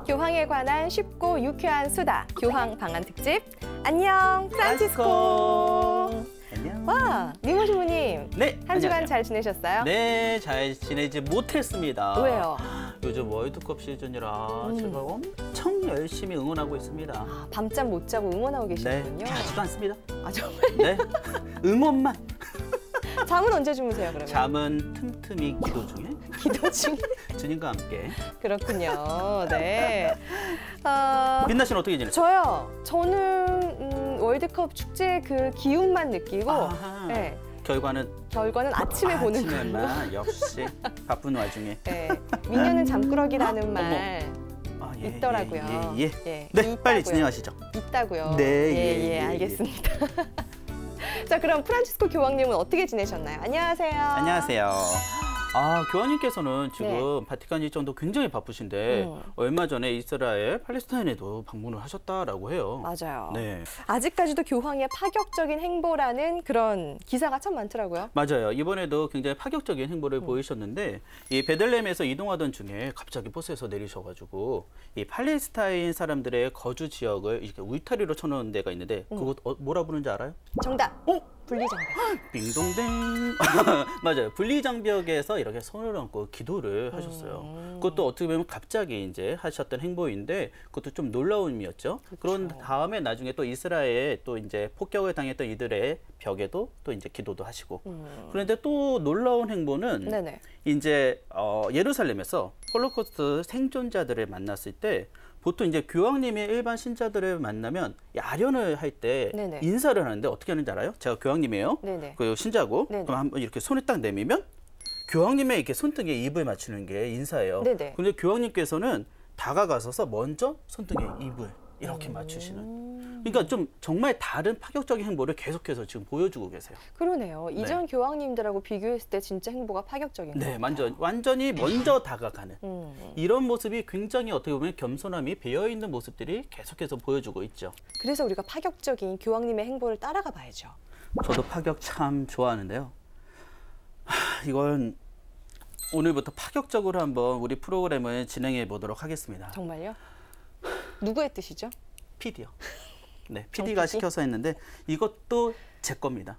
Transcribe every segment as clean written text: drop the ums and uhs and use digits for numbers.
교황에 관한 쉽고 유쾌한 수다, 교황 방한 특집. 안녕, 프란치스코. 안녕. 와, 니모시 부님. 네, 한 주간 안녕하세요. 잘 지내셨어요? 네, 잘 지내지 못했습니다. 왜요? 요즘 월드컵 시즌이라 제가 엄청 열심히 응원하고 있습니다. 아, 밤잠 못 자고 응원하고 계시는군요. 네, 자지도 않습니다. 아, 정말? 네, 응원만. 잠은 언제 주무세요, 그러면? 잠은 틈틈이 기도 중에 기도 중. 주님과 함께. 그렇군요. 네. 민나 씨는 어떻게 지냈어요? 저는 월드컵 축제 그 기운만 느끼고 아하. 네, 결과는 아침에 보는 걸로. 아침에만 역시 바쁜 와중에. 네, 미녀는 잠꾸러기라는 말 아, 있더라고요. 예. 예, 네, 있다고요. 빨리 진행하시죠. 있다고요. 네, 예, 알겠습니다. 자, 그럼 프란치스코 교황님은 어떻게 지내셨나요? 안녕하세요. 안녕하세요. 아, 교황님께서는 지금 네. 바티칸 일정도 굉장히 바쁘신데 얼마 전에 이스라엘, 팔레스타인에도 방문을 하셨다라고 해요. 맞아요. 네, 아직까지도 교황의 파격적인 행보라는 그런 기사가 참 많더라고요. 맞아요. 이번에도 굉장히 파격적인 행보를 보이셨는데 이 베들레헴에서 이동하던 중에 갑자기 버스에서 내리셔가지고 이 팔레스타인 사람들의 거주 지역을 이렇게 울타리로 쳐놓은 데가 있는데 그곳 뭐라 부르는지 알아요? 정답. 분리장벽. 빙동댕. 맞아요. 분리장벽에서 이렇게 손을 얹고 기도를 하셨어요. 그것도 어떻게 보면 갑자기 이제 하셨던 행보인데 그것도 좀 놀라운 의미였죠. 그런 다음에 나중에 또 이스라엘 또 이제 폭격을 당했던 이들의 벽에도 또 이제 기도도 하시고. 그런데 또 놀라운 행보는 네네. 이제 예루살렘에서 홀로코스트 생존자들을 만났을 때 보통 이제 교황님이 일반 신자들을 만나면 아련을 할 때 네네. 인사를 하는데 어떻게 하는지 알아요? 제가 교황님이에요. 네네. 그 신자고 네네. 그럼 한번 이렇게 손을 딱 내밀면 교황님의 이렇게 손등에 입을 맞추는 게 인사예요. 네네. 근데 교황님께서는 다가가셔서 먼저 손등에 입을 이렇게 맞추시는. 그러니까 좀 정말 다른 파격적인 행보를 계속해서 지금 보여주고 계세요. 그러네요. 이전 교황님들하고 비교했을 때 진짜 행보가 파격적인 네, 것 같아요. 완전히 먼저 다가가는 이런 모습이 굉장히 어떻게 보면 겸손함이 배어 있는 모습들이 계속해서 보여주고 있죠. 그래서 우리가 파격적인 교황님의 행보를 따라가 봐야죠. 저도 파격 참 좋아하는데요. 이건 오늘부터 파격적으로 한번 우리 프로그램을 진행해 보도록 하겠습니다. 정말요? 누구의 뜻이죠? PD요. 네, PD가 시켜서 했는데 이것도 제 겁니다.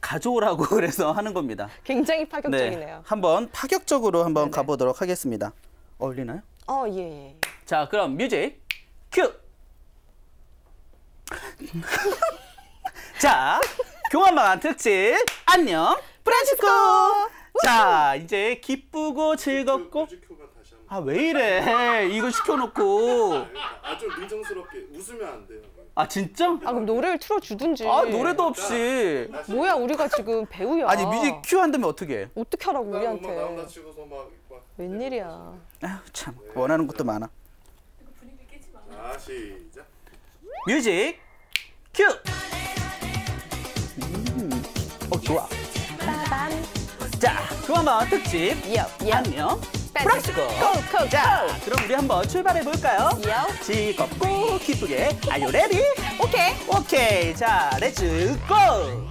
가져오라고 그래서 하는 겁니다. 굉장히 파격적이네요. 네, 한번 파격적으로 한번 네네. 가보도록 하겠습니다. 어울리나요? 예. 자, 그럼 뮤직 큐! 자, 교황방한 특집 안녕 프란치스코! 자, 이제 기쁘고 즐겁고 아, 왜 이래? 이거 시켜놓고 좀 민정스럽게 웃으면 안 돼요. 아, 진짜? 아, 그럼 노래를 틀어주든지. 아, 노래도 없이 뭐야, 우리가 지금 배우야. 아니, 뮤직 큐 한다면 어떻게 해? 어떻게 하라고 음악 나온다 우리한테. 치고서 막 웬일이야. 아휴, 참 원하는 것도 많아. 자, 시작. 뮤직 큐! 좋아. 빠밤. 자, 교황방한 특집 안녕 프란치스코! 고! 자, 그럼 우리 한번 출발해 볼까요? 즐겁고 기쁘게 Are you ready? 오케이. 자, 렛츠 고!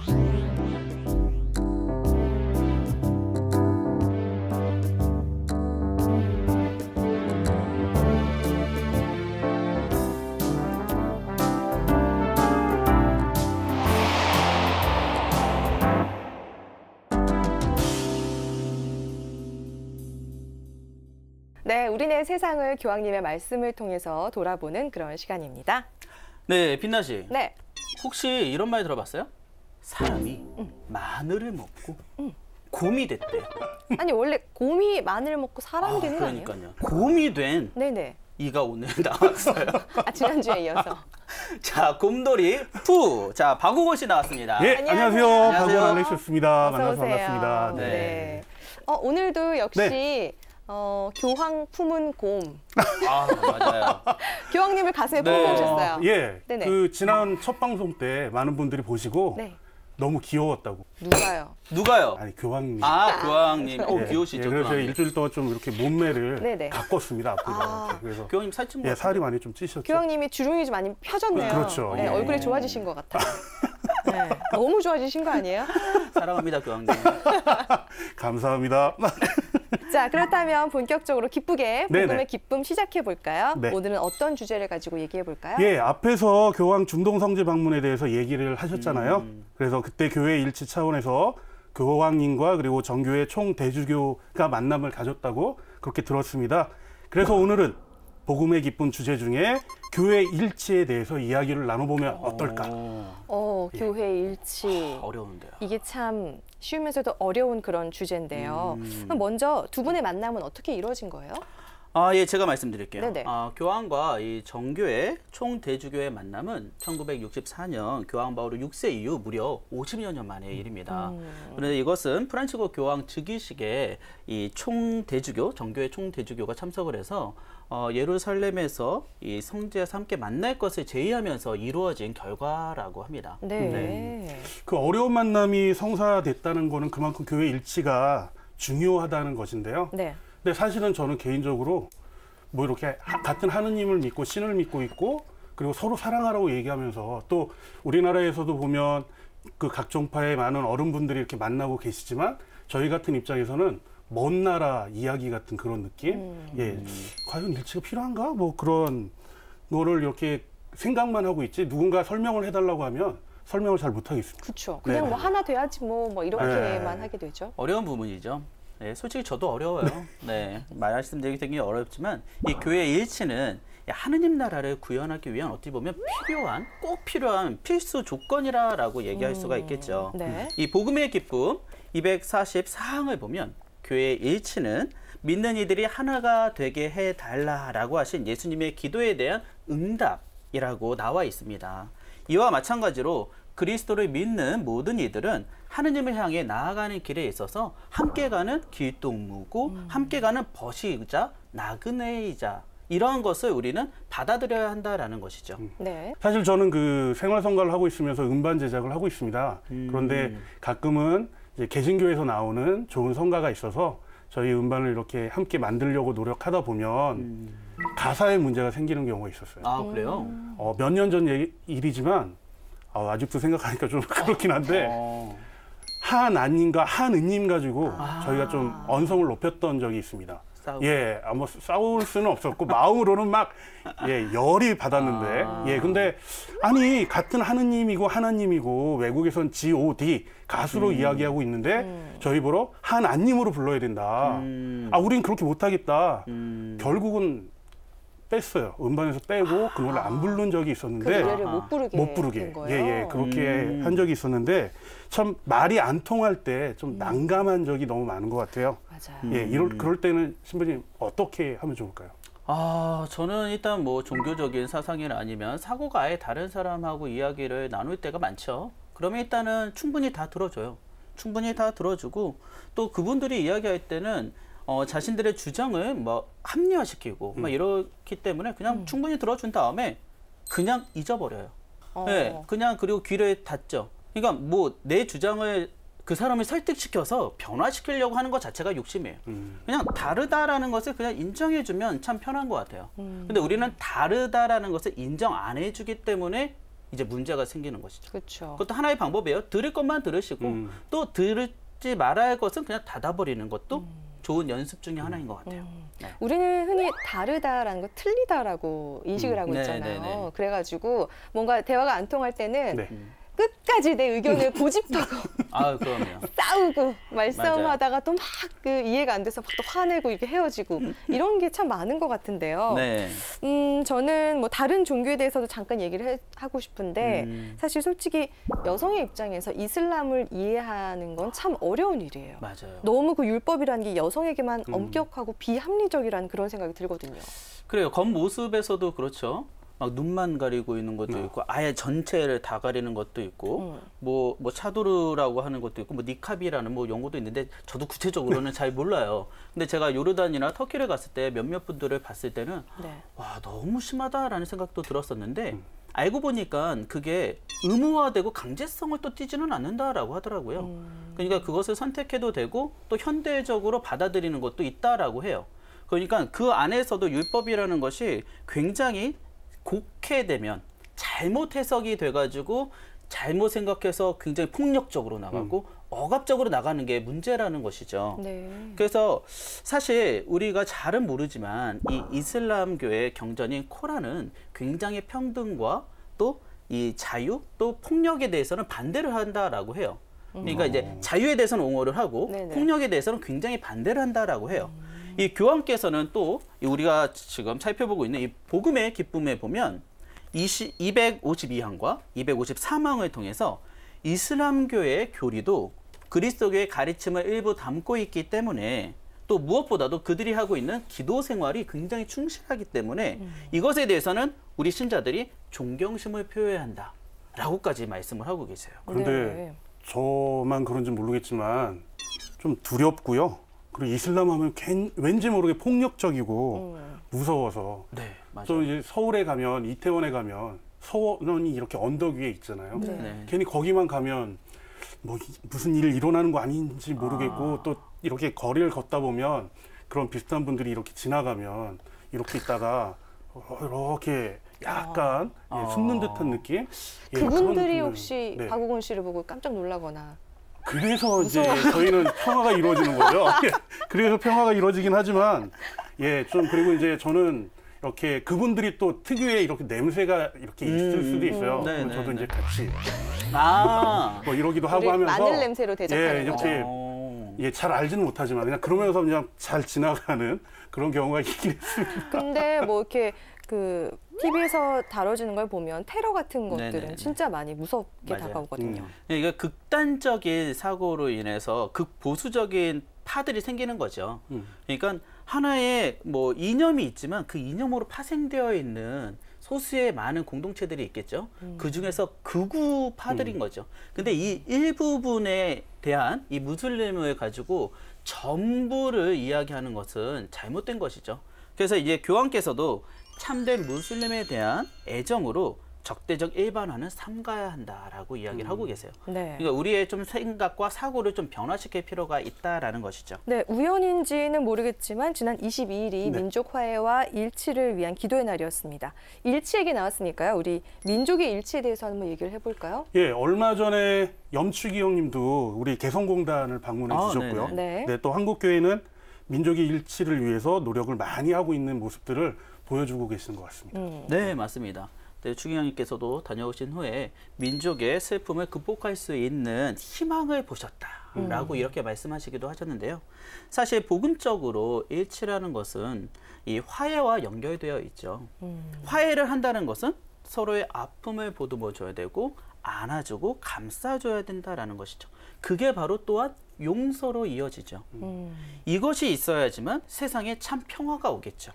네, 우리네 세상을 교황님의 말씀을 통해서 돌아보는 그런 시간입니다. 네, 빛나 씨. 네. 혹시 이런 말 들어봤어요? 사람이 마늘을 먹고 곰이 됐대. 아니, 원래 곰이 마늘 먹고 사람이 되는 거 아니에요? 그러니까요. 곰이 된 네네. 이가 오늘 나왔어요. 아, 지난주에 이어서. 자, 곰돌이 푸. 자, 박우건 씨 나왔습니다. 예, 안녕하세요. 안녕하세요. 안녕하세요. 박원 알렉스였습니다. 어서 만나서 오세요. 반갑습니다. 네. 오늘도 역시 교황 품은 곰. 아, 맞아요. 교황님을 가슴에 네. 품으셨어요. 예, 네네. 그 지난 첫 방송 때 많은 분들이 보시고 네. 너무 귀여웠다고. 누가요? 누가요? 아니, 교황님. 아, 교황님. 예, 귀여우시죠, 예, 그래서 제가 교황님. 일주일 동안 좀 이렇게 몸매를 네네. 가꿨습니다. 앞으로. 그래서 교황님 살찐 거 예, 살이 많이 좀 찌셨죠. 교황님이 주름이 좀 많이 펴졌네요. 그렇죠. 네, 예. 얼굴이 좋아지신 것 같아요. 네, 너무 좋아지신 거 아니에요? 사랑합니다, 교황님. 감사합니다. 자, 그렇다면 본격적으로 기쁘게 복음의 네네. 기쁨 시작해 볼까요? 네. 오늘은 어떤 주제를 가지고 얘기해 볼까요? 예, 앞에서 교황 중동 성지 방문에 대해서 얘기를 하셨잖아요. 그래서 그때 교회 일치 차원에서 교황님과 그리고 정교회 총 대주교가 만남을 가졌다고 그렇게 들었습니다. 그래서 오늘은 복음의 기쁨 주제 중에 교회 일치에 대해서 이야기를 나눠보면 어떨까? 교회 일치. 어려운데요. 이게 참 쉬우면서도 어려운 그런 주제인데요. 그럼 먼저 두 분의 만남은 어떻게 이루어진 거예요? 예, 제가 말씀드릴게요. 네네. 교황과 이 정교회 총대주교의 만남은 1964년 교황 바오로 6세 이후 무려 50여 년 만의 일입니다. 그런데 이것은 프란치스코 교황 즉위식에 이 총대주교, 정교회 총대주교가 참석을 해서 예루살렘에서 이 성지에서 함께 만날 것을 제의하면서 이루어진 결과라고 합니다. 네. 그 어려운 만남이 성사됐다는 거는 그만큼 교회 일치가 중요하다는 것인데요. 네. 근데 사실은 저는 개인적으로 뭐 이렇게 같은 하느님을 믿고 신을 믿고 있고 그리고 서로 사랑하라고 얘기하면서 또 우리나라에서도 보면 그 각 종파의 많은 어른분들이 이렇게 만나고 계시지만 저희 같은 입장에서는 먼 나라 이야기 같은 그런 느낌? 예. 과연 일치가 필요한가? 뭐 그런 거를 이렇게 생각만 하고 있지 누군가 설명을 해달라고 하면 설명을 잘 못하겠습니다. 그렇죠. 그냥 네. 뭐 하나 돼야지 뭐 이렇게만 네. 하게 되죠. 어려운 부분이죠. 네, 솔직히 저도 어려워요. 네, 말씀드리기 되게 어렵지만 이 교회 일치는 하느님 나라를 구현하기 위한 어떻게 보면 꼭 필요한 필수 조건이라고 얘기할 수가 있겠죠. 네. 이 복음의 기쁨 244항을 보면 교회 일치는 믿는 이들이 하나가 되게 해달라라고 하신 예수님의 기도에 대한 응답이라고 나와 있습니다. 이와 마찬가지로 그리스도를 믿는 모든 이들은 하느님을 향해 나아가는 길에 있어서 함께 가는 길동무고 함께 가는 벗이자 나그네이자 이러한 것을 우리는 받아들여야 한다라는 것이죠. 네. 사실 저는 그 생활성가를 하고 있으면서 음반 제작을 하고 있습니다. 그런데 가끔은 이제 개신교에서 나오는 좋은 성가가 있어서 저희 음반을 이렇게 함께 만들려고 노력하다 보면 가사에 문제가 생기는 경우가 있었어요. 아, 그래요? 몇 년 전 일이지만 아직도 생각하니까 좀 그렇긴 한데 한아님과 한은님 가지고 저희가 좀 언성을 높였던 적이 있습니다. 예, 뭐 싸울 수는 없었고 마음으로는 막 열이 받았는데 근데 아니 같은 하느님이고 하나님이고 외국에선 G.O.D 가수로 이야기하고 있는데 저희 보러 한아님으로 불러야 된다. 우린 그렇게 못하겠다. 결국은 뺐어요. 음반에서 빼고 그 노래를 안 부른 적이 있었는데 그 노래를 못 부르게 된 거예요. 그렇게 한 적이 있었는데 참 말이 안 통할 때 좀 난감한 적이 너무 많은 것 같아요. 맞아요. 그럴 때는 신부님 어떻게 하면 좋을까요? 저는 일단 뭐 종교적인 사상이나 아니면 사고가 아예 다른 사람하고 이야기를 나눌 때가 많죠. 그러면 일단은 충분히 다 들어줘요. 충분히 다 들어주고 또 그분들이 이야기할 때는 자신들의 주장을 뭐 합리화시키고 막 이렇기 때문에 그냥 충분히 들어준 다음에 그냥 잊어버려요. 네, 그냥 그리고 귀를 닫죠. 그러니까 뭐 내 주장을 그 사람을 설득시켜서 변화시키려고 하는 것 자체가 욕심이에요. 그냥 다르다라는 것을 그냥 인정해주면 참 편한 것 같아요. 근데 우리는 다르다라는 것을 인정 안 해주기 때문에 이제 문제가 생기는 것이죠. 그렇죠. 그것도 하나의 방법이에요. 들을 것만 들으시고 또 들지 말아야 할 것은 그냥 닫아버리는 것도 좋은 연습 중에 하나인 것 같아요. 네. 우리는 흔히 다르다라는 거 틀리다라고 인식을 하고 있잖아요. 네네네. 그래가지고 뭔가 대화가 안 통할 때는 네. 끝까지 내 의견을 고집하고 그럼요. 싸우고 말싸움하다가 또 막 그 이해가 안 돼서 막 또 화내고 이렇게 헤어지고 이런 게 참 많은 것 같은데요. 네. 저는 뭐 다른 종교에 대해서도 잠깐 얘기를 하고 싶은데 사실 솔직히 여성의 입장에서 이슬람을 이해하는 건 참 어려운 일이에요. 맞아요. 너무 그 율법이라는 게 여성에게만 엄격하고 비합리적이라는 그런 생각이 들거든요. 그래요. 겉모습에서도 그렇죠. 막 눈만 가리고 있는 것도 있고 아예 전체를 다 가리는 것도 있고 뭐 차두르라고 하는 것도 있고 뭐 니캅이라는 뭐 용어도 있는데 저도 구체적으로는 잘 몰라요. 근데 제가 요르단이나 터키를 갔을 때 몇몇 분들을 봤을 때는 와 너무 심하다라는 생각도 들었었는데 알고 보니까 그게 의무화되고 강제성을 또 띠지는 않는다라고 하더라고요. 그러니까 그것을 선택해도 되고 또 현대적으로 받아들이는 것도 있다라고 해요. 그러니까 그 안에서도 율법이라는 것이 굉장히 곡해되면 잘못 해석이 돼가지고 잘못 생각해서 굉장히 폭력적으로 나가고 억압적으로 나가는 게 문제라는 것이죠. 네. 그래서 사실 우리가 잘은 모르지만 이 이슬람교의 경전인 코란은 굉장히 평등과 또 이 자유 또 폭력에 대해서는 반대를 한다라고 해요. 그러니까 이제 자유에 대해서는 옹호를 하고 네네. 폭력에 대해서는 굉장히 반대를 한다라고 해요. 이 교황께서는 또 우리가 지금 살펴보고 있는 이 복음의 기쁨에 보면 252항과 253항을 통해서 이슬람교의 교리도 그리스도교의 가르침을 일부 담고 있기 때문에 또 무엇보다도 그들이 하고 있는 기도 생활이 굉장히 충실하기 때문에 이것에 대해서는 우리 신자들이 존경심을 표해야 한다라고까지 말씀을 하고 계세요. 그런데 네. 저만 그런지 모르겠지만 좀 두렵고요. 그리고 이슬람 하면 왠지 모르게 폭력적이고 무서워서. 네, 맞아요. 또 이제 서울에 가면, 이태원에 가면 서원이 이렇게 언덕 위에 있잖아요. 네. 괜히 거기만 가면 뭐 무슨 일이 일어나는 거 아닌지 모르겠고 또 이렇게 거리를 걷다 보면 그런 비슷한 분들이 이렇게 지나가면 이렇게 있다가 이렇게 약간 숨는 듯한 느낌? 예, 그분들이 그런 혹시 네. 박우건 씨를 보고 깜짝 놀라거나. 그래서 이제 저희는 평화가 이루어지는 거죠. 예, 그래서 평화가 이루어지긴 하지만 좀 그리고 이제 저는 이렇게 그분들이 또 특유의 이렇게 냄새가 이렇게 있을 수도 있어요. 네, 그럼 네, 저도 네. 이제 같이 아, 이러기도 하고 우리 하면서 마늘 냄새로 대접하는 예, 거죠. 이렇게 잘 알지는 못하지만 그냥 그러면서 그냥 잘 지나가는 그런 경우가 있긴 했습니다. 근데 뭐 이렇게 그 TV에서 다뤄지는 걸 보면 테러 같은 것들은 네네네. 진짜 많이 무섭게 맞아요. 다가오거든요. 그러니까 극단적인 사고로 인해서 극보수적인 파들이 생기는 거죠. 그러니까 하나의 뭐 이념이 있지만 그 이념으로 파생되어 있는 소수의 많은 공동체들이 있겠죠. 그 중에서 극우 파들인 거죠. 근데 이 일부분에 대한 이 무슬림을 가지고 전부를 이야기하는 것은 잘못된 것이죠. 그래서 이제 교황께서도 참된 무슬림에 대한 애정으로 적대적 일반화는 삼가야 한다라고 이야기를 하고 계세요. 네. 그러니까 우리의 좀 생각과 사고를 좀 변화시킬 필요가 있다라는 것이죠. 네, 우연인지는 모르겠지만 지난 22일이 민족 화해와 일치를 위한 기도의 날이었습니다. 일치 얘기 나왔으니까요. 우리 민족의 일치에 대해서 한번 얘기를 해볼까요? 예, 얼마 전에 염축이 형님도 우리 개성공단을 방문해 주셨고요. 네네. 네, 또 한국교회는 민족의 일치를 위해서 노력을 많이 하고 있는 모습들을 보여주고 계시는 것 같습니다. 네, 맞습니다. 네, 추기경님께서도 다녀오신 후에 민족의 슬픔을 극복할 수 있는 희망을 보셨다라고 이렇게 말씀하시기도 하셨는데요. 사실 복음적으로 일치라는 것은 이 화해와 연결되어 있죠. 화해를 한다는 것은 서로의 아픔을 보듬어줘야 되고 안아주고 감싸줘야 된다라는 것이죠. 그게 바로 또한 용서로 이어지죠. 이것이 있어야지만 세상에 참 평화가 오겠죠.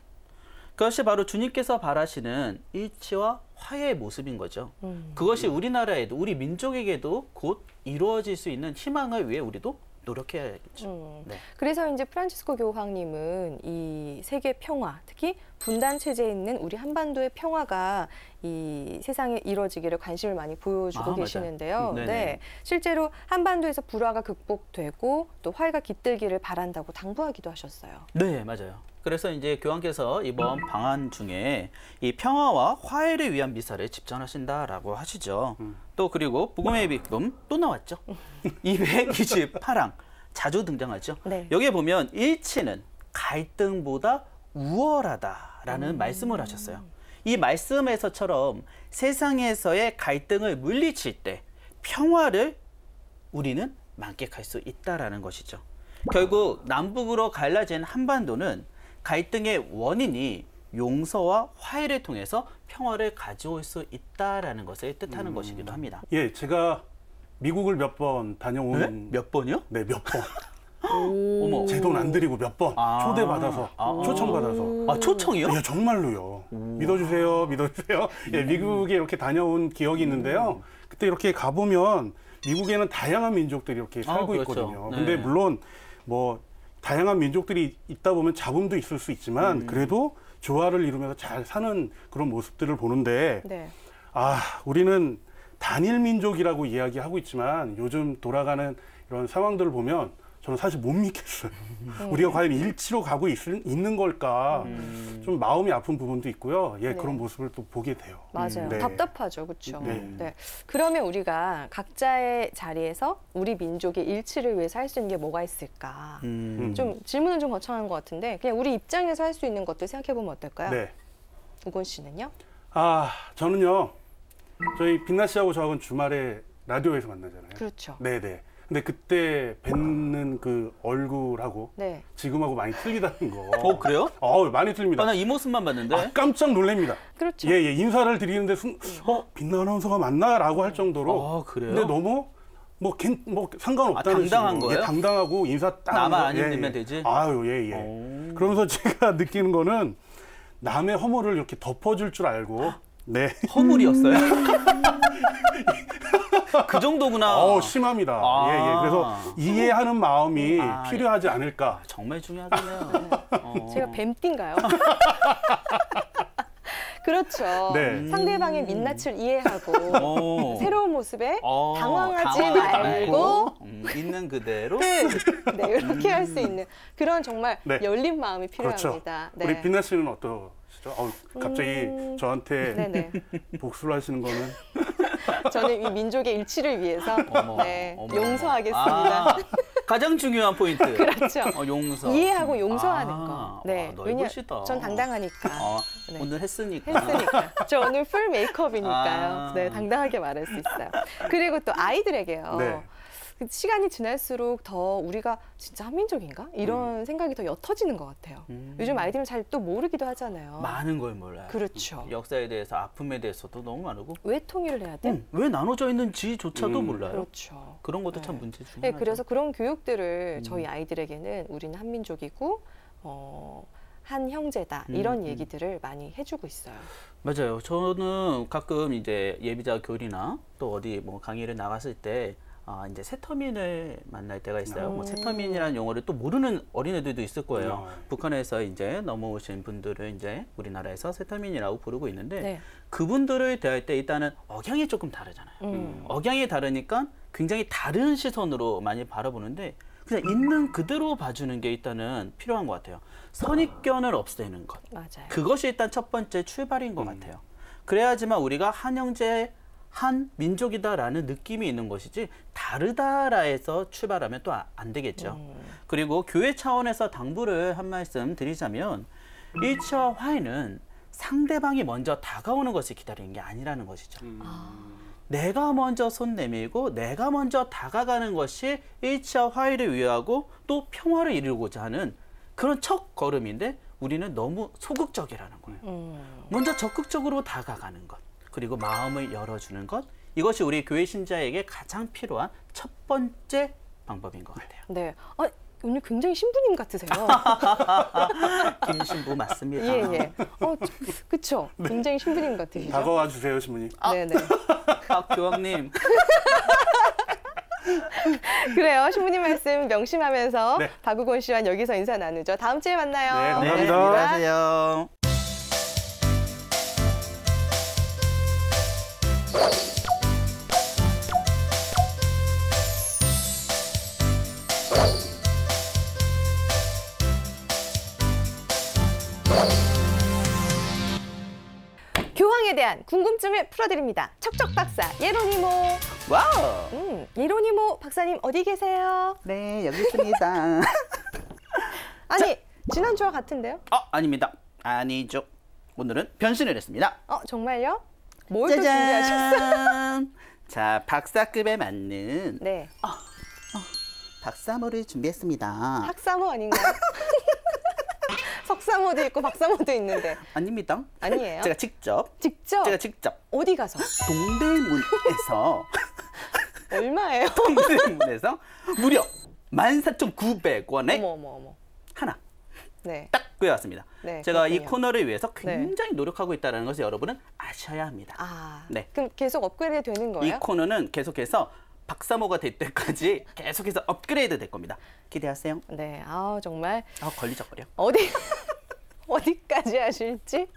그것이 바로 주님께서 바라시는 일치와 화해의 모습인 거죠. 그것이 우리나라에도 우리 민족에게도 곧 이루어질 수 있는 희망을 위해 우리도 노력해야겠죠. 네. 그래서 이제 프란치스코 교황님은 이 세계 평화, 특히 분단 체제에 있는 우리 한반도의 평화가 이 세상에 이루어지기를 관심을 많이 보여주고 계시는데요. 네, 실제로 한반도에서 불화가 극복되고 또 화해가 깃들기를 바란다고 당부하기도 하셨어요. 네, 맞아요. 그래서 이제 교황께서 이번 방한 중에 이 평화와 화해를 위한 미사를 집전하신다라고 하시죠. 또 그리고 복음의 기쁨 또 나왔죠. 228항 자주 등장하죠. 네. 여기에 보면 일치는 갈등보다 우월하다라는 말씀을 하셨어요. 이 말씀에서처럼 세상에서의 갈등을 물리칠 때 평화를 우리는 만끽할 수 있다라는 것이죠. 결국 남북으로 갈라진 한반도는 갈등의 원인이 용서와 화해를 통해서 평화를 가져올 수 있다라는 것을 뜻하는 것이기도 합니다. 예, 제가 미국을 몇 번 다녀온 네? 몇 번이요? 네, 몇 번. 어머. 제 돈 안 들이고 몇 번 초대받아서 초청받아서. 아, 초청이요? 예, 정말로요. 믿어주세요, 믿어주세요. 예, 미국에 이렇게 다녀온 기억이 있는데요. 그때 이렇게 가보면 미국에는 다양한 민족들이 이렇게 살고 그렇죠. 있거든요. 네. 근데 물론 뭐 다양한 민족들이 있다 보면 잡음도 있을 수 있지만 그래도 조화를 이루면서 잘 사는 그런 모습들을 보는데 네. 우리는 단일 민족이라고 이야기하고 있지만 요즘 돌아가는 이런 상황들을 보면 저는 사실 못 믿겠어요. 우리가 과연 일치로 가고 있는 걸까? 좀 마음이 아픈 부분도 있고요. 예, 네. 그런 모습을 또 보게 돼요. 맞아요. 네. 답답하죠. 그렇죠. 네. 네. 그러면 우리가 각자의 자리에서 우리 민족의 일치를 위해서 할 수 있는 게 뭐가 있을까? 좀 질문은 좀 거창한 것 같은데 그냥 우리 입장에서 할 수 있는 것들 생각해 보면 어떨까요? 네. 우건 씨는요? 저는요. 저희 빛나 씨하고 저하고는 주말에 라디오에서 만나잖아요. 그렇죠. 네네. 근데 그때 뵙는 그 얼굴하고 네. 지금하고 많이 틀리다는 거. 그래요? 많이 틀립니다. 나 이 모습만 봤는데. 깜짝 놀랍니다. 그렇죠. 예, 인사를 드리는데 빛나 아나운서가 맞나라고 할 정도로. 그래요? 근데 너무 상관없다는 당당한 식으로. 거예요? 예, 당당하고 인사 딱. 나만 안 힘들면 되지? 예. 그러면서 제가 느끼는 거는 남의 허물을 이렇게 덮어줄 줄 알고. 네. 허물이었어요? 그 정도구나. 심합니다. 예. 그래서 이해하는 마음이 필요하지 않을까. 정말 중요하겠네요. 제가 뱀띠인가요? 그렇죠. 네. 상대방의 민낯을 이해하고 새로운 모습에 당황하지 말고 있는 그대로 네, 이렇게 할 수 있는 그런 정말 열린 마음이 필요합니다. 그렇죠. 네. 우리 빛나 씨는 어떠시죠? 갑자기 저한테 네네. 복수를 하시는 거는 저는 이 민족의 일치를 위해서 용서하겠습니다. 가장 중요한 포인트. 그렇죠. 용서. 이해하고 용서하는 거. 네. 왜냐면 전 당당하니까. 네. 오늘 했으니까. 저 오늘 풀 메이크업이니까요. 네, 당당하게 말할 수 있어요. 그리고 또 아이들에게요. 네. 시간이 지날수록 더 우리가 진짜 한민족인가? 이런 생각이 더 옅어지는 것 같아요. 요즘 아이들은 잘 또 모르기도 하잖아요. 많은 걸 몰라요. 그렇죠. 역사에 대해서, 아픔에 대해서도 너무 많고. 왜 통일을 해야 돼? 왜 나눠져 있는지조차도 몰라요. 그렇죠. 그런 것도 참 문제 중에 네, 하나죠. 그래서 그런 교육들을 저희 아이들에게는 우리는 한민족이고 한 형제다 이런 얘기들을 많이 해주고 있어요. 맞아요. 저는 가끔 이제 예비자 교리나 또 어디 강의를 나갔을 때 이제 새터민을 만날 때가 있어요. 새터민이라는 용어를 또 모르는 어린애들도 있을 거예요. 북한에서 이제 넘어오신 분들을 이제 우리나라에서 새터민이라고 부르고 있는데 그분들을 대할 때 일단은 억양이 조금 다르잖아요. 억양이 다르니까 굉장히 다른 시선으로 많이 바라보는데 그냥 있는 그대로 봐주는 게 일단은 필요한 것 같아요. 선입견을 없애는 것. 맞아요. 그것이 일단 첫 번째 출발인 것 같아요. 그래야지만 우리가 한 형제 한 민족이다라는 느낌이 있는 것이지 다르다라 해서 출발하면 또 안 되겠죠. 그리고 교회 차원에서 당부를 한 말씀 드리자면 일치와 화해는 상대방이 먼저 다가오는 것을 기다리는 게 아니라는 것이죠. 내가 먼저 손 내밀고 내가 먼저 다가가는 것이 일치와 화해를 위하고 또 평화를 이루고자 하는 그런 첫 걸음인데 우리는 너무 소극적이라는 거예요. 먼저 적극적으로 다가가는 것. 그리고 마음을 열어주는 것. 이것이 우리 교회 신자에게 가장 필요한 첫 번째 방법인 것 같아요. 네. 오늘 굉장히 신부님 같으세요. 김신부 맞습니다. 예. 그쵸. 굉장히 신부님 같으시죠. 다가와 주세요, 신부님. 네네. 교황님. 그래요. 신부님 말씀 명심하면서 박우곤 씨와 여기서 인사 나누죠. 다음 주에 만나요. 네, 감사합니다. 네, 안녕하세요. 교황에 대한 궁금증을 풀어드립니다. 척척 박사 예로니모. 와우. 예로니모 박사님 어디 계세요? 네, 여기 있습니다. 아니 지난주와 같은데요? 아닙니다. 아니죠. 오늘은 변신을 했습니다. 정말요? 뭘 또 준비하셨어요? 자, 박사급에 맞는 네. 박사모를 준비했습니다. 학사모 아닌가요? 석사모도 있고 박사모도 있는데. 아닙니다. 아니에요? 제가 직접 어디 가서? 동대문에서 얼마예요? 동대문에서 무려 14,900원에 어머. 하나 네. 딱 구해왔습니다. 네, 제가 그렇군요. 이 코너를 위해서 굉장히 노력하고 있다는 것을 여러분은 아셔야 합니다. 네. 그럼 계속 업그레이드 되는 거예요? 이 코너는 계속해서 박사모가 될 때까지 계속해서 업그레이드 될 겁니다. 기대하세요. 네. 정말. 걸리적거려. 어디까지 하실지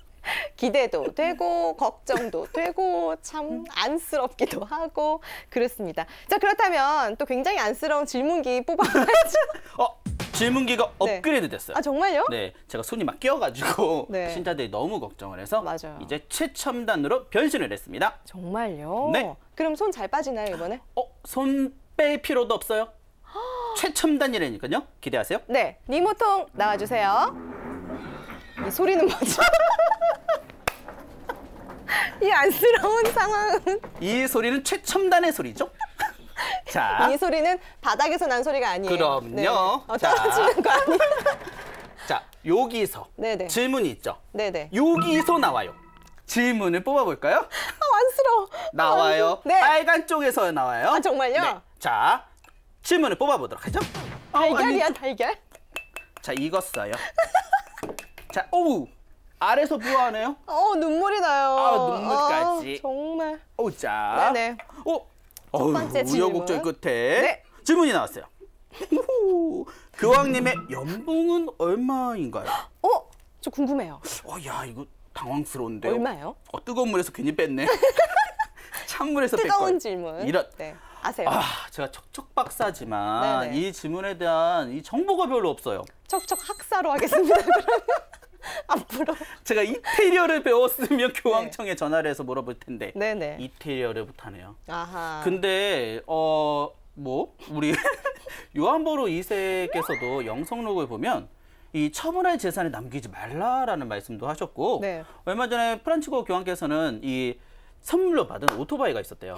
기대도 되고 걱정도 되고 참 안쓰럽기도 하고 그렇습니다. 자, 그렇다면 또 굉장히 안쓰러운 질문기 뽑아봐야죠. 질문기가 네. 업그레이드 됐어요. 아, 정말요? 네, 제가 손이 막 끼어가지고 네. 신자들이 너무 걱정을 해서 맞아요. 이제 최첨단으로 변신을 했습니다. 정말요? 네. 그럼 손 잘 빠지나요, 이번에? 손 뺄 필요도 없어요. 최첨단이라니까요. 기대하세요. 네, 리모통 나와주세요. 이 소리는 뭐죠? 이 안쓰러운 상황은? 이 소리는 최첨단의 소리죠. 자, 이 소리는 바닥에서 난 소리가 아니에요. 그럼요. 네. 자. 떨어지는 거 아니에요? 자, 여기서 네네. 질문이 있죠. 네네. 여기서 나와요. 질문을 뽑아볼까요? 안쓰러워. 나와요. 네. 빨간 쪽에서 나와요. 아, 정말요? 네. 자, 질문을 뽑아보도록 하죠. 달걀이야, 달걀? 자, 익었어요. 자, 아래서 부어하네요. 눈물이 나요. 눈물까지. 정말. 자. 네네. 첫 번째 질문. 우여곡절 끝에 네. 질문이 나왔어요. 교황님의 연봉은 얼마인가요? 저 궁금해요. 야, 이거 당황스러운데요. 얼마요? 뜨거운 물에서 괜히 뺐네. 찬물에서 뺐걸. 뜨거운 질문. 이런. 네. 아세요? 제가 척척 박사지만 네네. 이 질문에 대한 이 정보가 별로 없어요. 척척 학사로 하겠습니다. 그러면 앞으로. 제가 이태리어를 배웠으면 교황청에 전화를 해서 물어볼 텐데 네네. 이태리어를 못하네요. 아하. 근데 우리 요한보로 2세께서도 영성록을 보면 이 처분할 재산을 남기지 말라라는 말씀도 하셨고 네. 얼마 전에 프란치스코 교황께서는 이 선물로 받은 오토바이가 있었대요.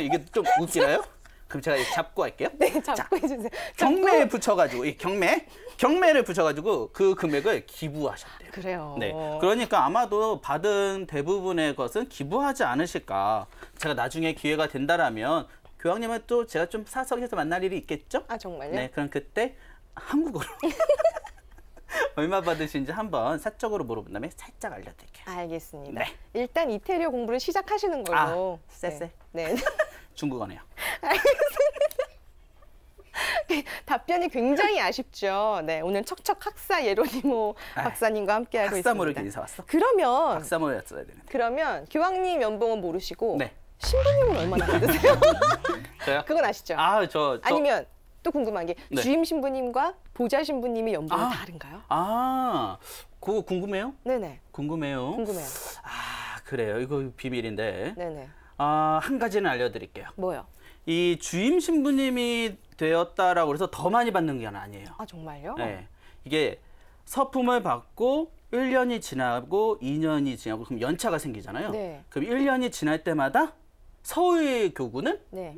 이게 좀 웃기나요? 그럼 제가 잡고 할게요. 네, 잡고 해주세요. 경매에 붙여가지고 이 경매를 붙여가지고 그 금액을 기부하셨대요. 그래요. 네, 그러니까 아마도 받은 대부분의 것은 기부하지 않으실까. 제가 나중에 기회가 된다라면 교황님은 또 제가 좀 사석에서 만날 일이 있겠죠? 아, 정말요? 네, 그럼 그때 한국어로 얼마 받으신지 한번 사적으로 물어본 다음에 살짝 알려드릴게요. 알겠습니다. 네. 일단 이태리어 공부를 시작하시는 걸로. 쎄쎄. 네. 중국어네요. 답변이 굉장히 아쉽죠. 네, 오늘 척척 학사 예로니모 박사님과 함께하고 학사모를 있습니다. 괜히 사왔어? 그러면 학사모를 써야 되는데. 교황님 연봉은 모르시고 네. 신부님은 얼마나 받으세요? 저요? 그건 아시죠? 아니면 또 궁금한 게 네. 주임 신부님과 보좌 신부님의 연봉이 다른가요? 그거 궁금해요? 네네. 궁금해요. 궁금해요. 그래요. 이거 비밀인데. 네네. 한 가지는 알려드릴게요. 뭐요? 이 주임 신부님이 되었다라고 해서 더 많이 받는 게 아니에요. 아, 정말요? 네. 이게 서품을 받고 1년이 지나고 2년이 지나고 그럼 연차가 생기잖아요. 네. 그럼 1년이 지날 때마다 서울 교구는 네.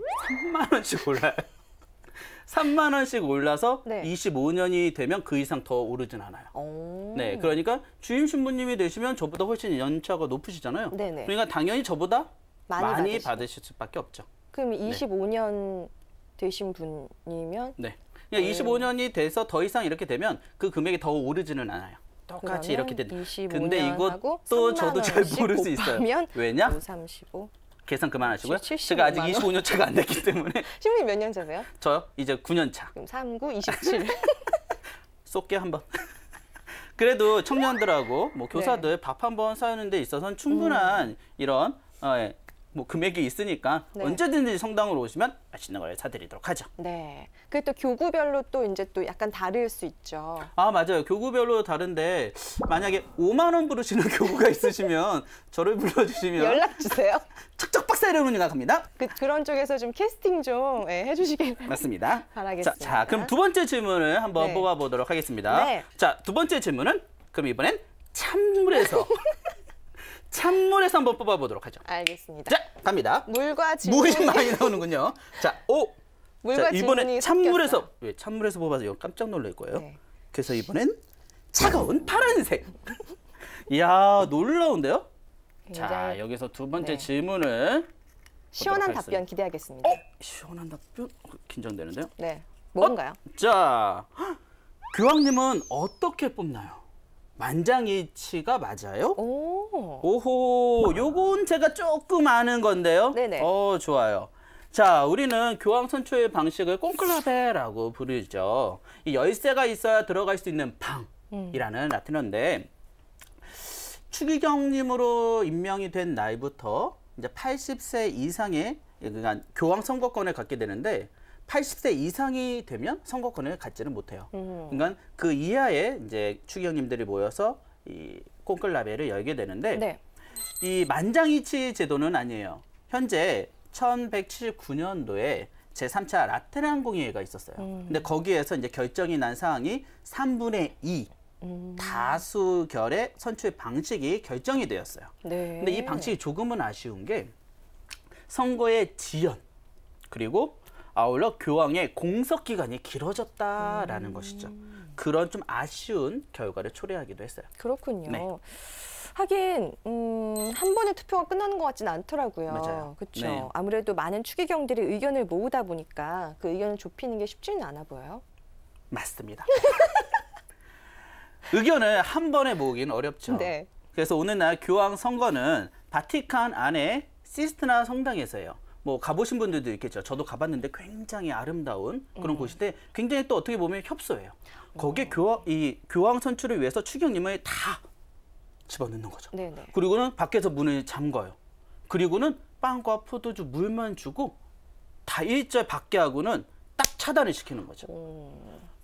3만 원씩 올라요. 3만 원씩 올라서 네. 25년이 되면 그 이상 더 오르진 않아요. 오. 네, 그러니까 주임 신부님이 되시면 저보다 훨씬 연차가 높으시잖아요. 네네. 그러니까 당연히 저보다 많이 받으시고. 받으실 수밖에 없죠. 그럼 25년 되신 분이면 네. 그러니까 25년이 돼서 더 이상 이렇게 되면 그 금액이 더 오르지는 않아요. 똑같이 이렇게 된다. 근데 이것도 저도 잘 모를 수 있어요. 왜냐? 35. 계산 그만하시고요. 75만 제가 아직 원. 25년 차가 안 됐기 때문에. 신부님 몇 년 차세요? 저요? 이제 9년 차. 그럼 39, 27. 쏠게 한번. 그래도 청년들하고 뭐 교사들 밥 한번 사는 데 있어서는 충분한 이런 뭐 금액이 있으니까 네. 언제든지 성당으로 오시면 맛있는 걸 사드리도록 하죠. 네. 그게 또 교구별로 또 이제 또 약간 다를 수 있죠. 맞아요. 교구별로 다른데 만약에 5만 원 부르시는 교구가 있으시면 저를 불러주시면 연락 주세요. 척척 박사 이러는 갑니다. 그런 쪽에서 좀 캐스팅 좀 해주시길 맞습니다. 바라겠습니다. 자, 그럼 두 번째 질문을 한번 네. 뽑아보도록 하겠습니다. 네. 자, 두 번째 질문은 그럼 이번엔 찬물에서 한번 뽑아보도록 하죠. 알겠습니다. 자, 갑니다. 물과 질문이 물이 많이 나오는군요. 자, 물과 이번엔 질문이 찬물에서 섞였어요. 찬물에서 뽑아서 이거 깜짝 놀랄 거예요. 네. 그래서 이번엔 차가운 파란색. 이야, 놀라운데요? 자, 굉장히 여기서 두 번째 네. 질문을 시원한 보도록 답변 기대하겠습니다. 시원한 답변? 긴장되는데요? 네. 뭔가요? 자, 교황님은 어떻게 뽑나요? 만장일치가 맞아요? 오호, 요건 제가 조금 아는 건데요. 네네. 좋아요. 자, 우리는 교황 선출 방식을 콘클라베라고 부르죠. 이 열쇠가 있어야 들어갈 수 있는 방이라는 라틴어인데 추기경님으로 임명이 된 날부터 이제 80세 이상의 그러니까 교황 선거권을 갖게 되는데 80세 이상이 되면 선거권을 갖지는 못해요. 그러니까 그 이하의 이제 추기경님들이 모여서 이 콘클라베를 열게 되는데 네. 이 만장일치 제도는 아니에요. 현재 1179년도에 제3차 라테란 공의회가 있었어요. 근데 거기에서 이제 결정이 난 사항이 3분의 2 다수결의 선출 방식이 결정이 되었어요. 네. 근데 이 방식이 조금은 아쉬운 게 선거의 지연 그리고 아울러 교황의 공석 기간이 길어졌다라는 것이죠. 그런 좀 아쉬운 결과를 초래하기도 했어요. 그렇군요. 네. 하긴 한 번에 투표가 끝나는 것 같지는 않더라고요. 맞아요. 그렇죠. 네. 아무래도 많은 추기경들이 의견을 모으다 보니까 그 의견을 좁히는 게 쉽지는 않아 보여요. 맞습니다. 의견을 한 번에 모으기는 어렵죠. 네. 그래서 오늘날 교황 선거는 바티칸 안에 시스티나 성당에서요. 뭐 가보신 분들도 있겠죠. 저도 가봤는데 굉장히 아름다운 그런 곳인데 굉장히 또 어떻게 보면 협소해요. 거기에 교황 선출을 위해서 추기경님을 다 집어넣는 거죠. 네네. 그리고는 밖에서 문을 잠가요. 그리고는 빵과 포도주, 물만 주고 다 일절 밖에 하고는 딱 차단을 시키는 거죠.